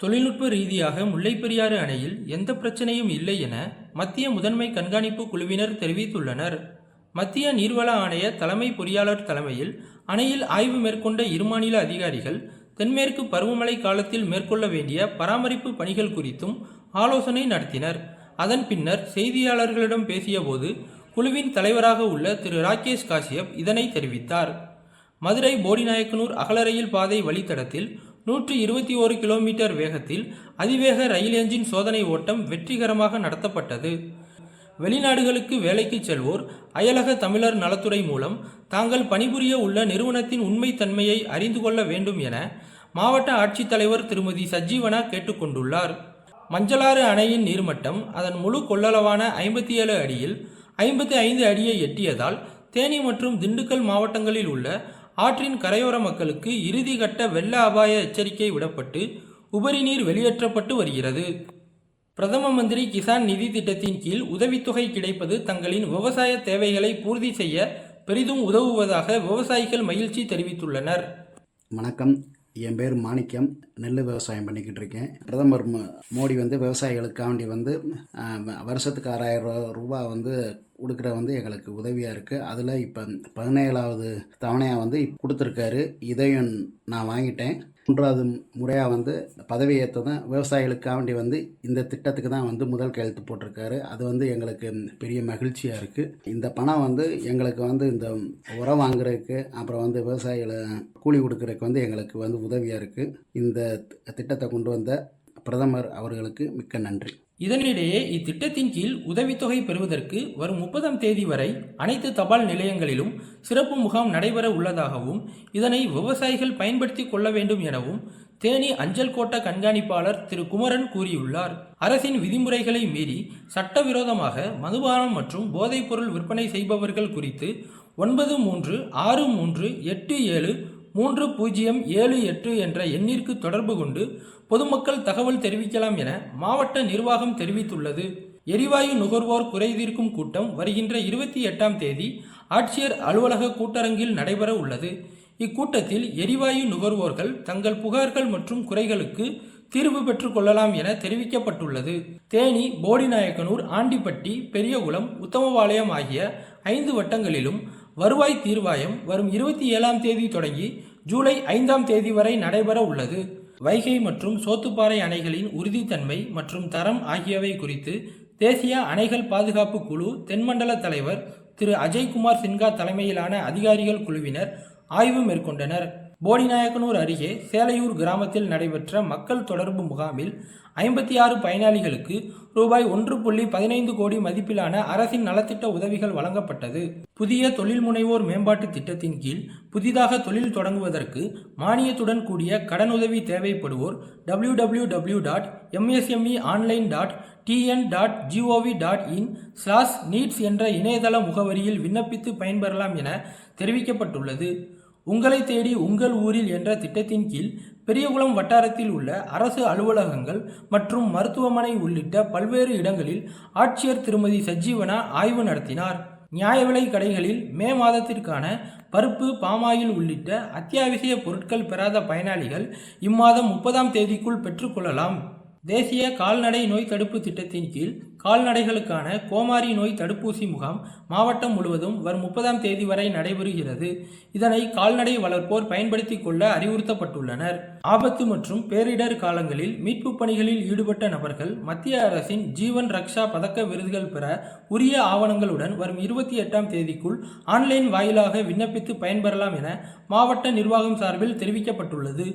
தொழில்நுட்ப ரீதியாக முல்லைப்பெரியாறு அணையில் எந்த பிரச்சனையும் இல்லை என மத்திய முதன்மை கண்காணிப்பு குழுவினர் தெரிவித்துள்ளனர். மத்திய நீர்வள ஆணைய தலைமை பொறியாளர் தலைமையில் அணையில் ஆய்வு மேற்கொண்ட இருமாநில அதிகாரிகள் தென்மேற்கு பருவமழை காலத்தில் மேற்கொள்ள வேண்டிய பராமரிப்பு பணிகள் குறித்தும் ஆலோசனை நடத்தினர். அதன் பின்னர் செய்தியாளர்களிடம் பேசியபோது குழுவின் தலைவராக உள்ள திரு ராகேஷ் காஷ்யப் இதனை தெரிவித்தார். மதுரை போடிநாயக்கனூர் அகலரயில் பாதை வழித்தடத்தில் 121 கிலோமீட்டர் வேகத்தில் அதிவேக ரயில் என்ஜின் சோதனை ஓட்டம் வெற்றிகரமாக நடத்தப்பட்டது. வெளிநாடுகளுக்கு வேலைக்கு செல்வோர் அயலக தமிழர் நலத்துறை மூலம் தாங்கள் பணிபுரிய உள்ள நிறுவனத்தின் உண்மைத்தன்மையை அறிந்து கொள்ள வேண்டும் என மாவட்ட ஆட்சித்தலைவர் திருமதி சஜீவனா கேட்டுக்கொண்டுள்ளார். மஞ்சளாறு அணையின் நீர்மட்டம் அதன் முழு கொள்ளளவான 57 அடியில் 55 அடியை எட்டியதால் தேனி மற்றும் திண்டுக்கல் மாவட்டங்களில் உள்ள ஆற்றின் கரையோர மக்களுக்கு இறுதி கட்ட வெள்ள அபாய எச்சரிக்கை விடப்பட்டு உபரி நீர் வெளியேற்றப்பட்டு வருகிறது. பிரதம மந்திரி கிசான் நிதி திட்டத்தின் கீழ் உதவித்தொகை கிடைப்பது தங்களின் விவசாய தேவைகளை பூர்த்தி செய்ய பெரிதும் உதவுவதாக விவசாயிகள் மகிழ்ச்சி தெரிவித்துள்ளனர். வணக்கம், என் பேர் மாணிக்கம். நெல் விவசாயம் பண்ணிக்கிட்டு இருக்கேன். பிரதமர் மோடி விவசாயிகளுக்காண்டி வருஷத்துக்கு 6000 ரூபாய் கொடுக்குற எங்களுக்கு உதவியாக இருக்குது. அதில் இப்போ 17வது தவணையாக கொடுத்துருக்காரு. இதையும் நான் வாங்கிட்டேன். 3வது முறையாக பதவி ஏற்றதான் விவசாயிகளுக்காண்டி இந்த திட்டத்துக்கு தான் முதல் கையெழுத்து போட்டிருக்காரு. அது எங்களுக்கு பெரிய மகிழ்ச்சியாக இருக்குது. இந்த பணம் எங்களுக்கு இந்த உரம் வாங்குறதுக்கு அப்புறம் விவசாயிகளை கூலி கொடுக்குறதுக்கு எங்களுக்கு உதவியாக இருக்குது. இந்த திட்டத்தை கொண்டு வந்த பிரதமர் அவர்களுக்கு மிக்க நன்றி. இதனிடையே இத்திட்டத்தின் கீழ் உதவித்தொகை பெறுவதற்கு வரும் 30ஆம் தேதி வரை அனைத்து தபால் நிலையங்களிலும் சிறப்பு முகாம் நடைபெற உள்ளதாகவும் இதனை விவசாயிகள் பயன்படுத்திக் கொள்ள வேண்டும் எனவும் தேனி அஞ்சல் கோட்ட கண்காணிப்பாளர் திரு குமரன் கூறியுள்ளார். அரசின் விதிமுறைகளை மீறி சட்டவிரோதமாக மதுபானம் மற்றும் போதைப் பொருள் விற்பனை செய்பவர்கள் குறித்து 9363873078 என்ற எண்ணிற்கு தொடர்பு கொண்டு பொதுமக்கள் தகவல் தெரிவிக்கலாம் என மாவட்ட நிர்வாகம் தெரிவித்துள்ளது. எரிவாயு நுகர்வோர் குறைதீர்க்கும் கூட்டம் வருகின்ற 28ஆம் தேதி ஆட்சியர் அலுவலக கூட்டரங்கில் நடைபெற உள்ளது. இக்கூட்டத்தில் எரிவாயு நுகர்வோர்கள் தங்கள் புகார்கள் மற்றும் குறைகளுக்கு தீர்வு பெற்றுக் கொள்ளலாம் என தெரிவிக்கப்பட்டுள்ளது. தேனி, போடிநாயக்கனூர், ஆண்டிப்பட்டி, பெரியகுளம், உத்தமபாளையம் ஆகிய 5 வட்டங்களிலும் வருவாய் தீர்வாயம் வரும் 27ஆம் தேதி தொடங்கி ஜூலை 5ஆம் தேதி வரை நடைபெற உள்ளது. வைகை மற்றும் சோத்துப்பாறை அணைகளின் உறுதித்தன்மை மற்றும் தரம் ஆகியவை குறித்து தேசிய அணைகள் பாதுகாப்பு குழு தென்மண்டல தலைவர் திரு அஜய்குமார் சின்ஹா தலைமையிலான அதிகாரிகள் குழுவினர் ஆய்வு மேற்கொண்டனர். போடிநாயக்கனூர் அருகே சேலையூர் கிராமத்தில் நடைபெற்ற மக்கள் தொடர்பு முகாமில் 56 பயனாளிகளுக்கு ரூபாய் 1.15 கோடி மதிப்பிலான அரசின் நலத்திட்ட உதவிகள் வழங்கப்பட்டது. புதிய தொழில் முனைவோர் மேம்பாட்டு திட்டத்தின் கீழ் புதிதாக தொழில் தொடங்குவதற்கு மானியத்துடன் கூடிய கடனுதவி தேவைப்படுவோர் www.msmeonline.tn.gov.in/needs என்ற இணையதள முகவரியில் விண்ணப்பித்து பயன்பெறலாம் என தெரிவிக்கப்பட்டுள்ளது. உங்களை தேடி உங்கள் ஊரில் என்ற திட்டத்தின் கீழ் பெரியகுளம் வட்டாரத்தில் உள்ள அரசு அலுவலகங்கள் மற்றும் மருத்துவமனை உள்ளிட்ட பல்வேறு இடங்களில் ஆட்சியர் திருமதி சஜீவனா ஆய்வு நடத்தினார். நியாய விலை கடைகளில் மே மாதத்திற்கான பருப்பு, பாமாயில் உள்ளிட்ட அத்தியாவசிய பொருட்கள் பெறாத பயனாளிகள் இம்மாதம் 30ஆம் தேதிக்குள் பெற்றுக்கொள்ளலாம். தேசிய கால்நடை நோய் தடுப்பு திட்டத்தின் கீழ் கால்நடைகளுக்கான கோமாரி நோய் தடுப்பூசி முகாம் மாவட்டம் முழுவதும் வரும் 30ஆம் தேதி வரை நடைபெறுகிறது. இதனை கால்நடை வளர்ப்போர் பயன்படுத்திக் கொள்ள அறிவுறுத்தப்பட்டுள்ளனர். ஆபத்து மற்றும் பேரிடர் காலங்களில் மீட்பு பணிகளில் ஈடுபட்ட நபர்கள் மத்திய அரசின் ஜீவன் ரக்ஷா பதக்க விருதுகள் பெற உரிய ஆவணங்களுடன் வரும் 28ஆம் தேதிக்குள் ஆன்லைன் வாயிலாக விண்ணப்பித்து பயன்பெறலாம் என மாவட்ட நிர்வாகம் சார்பில் தெரிவிக்கப்பட்டுள்ளது.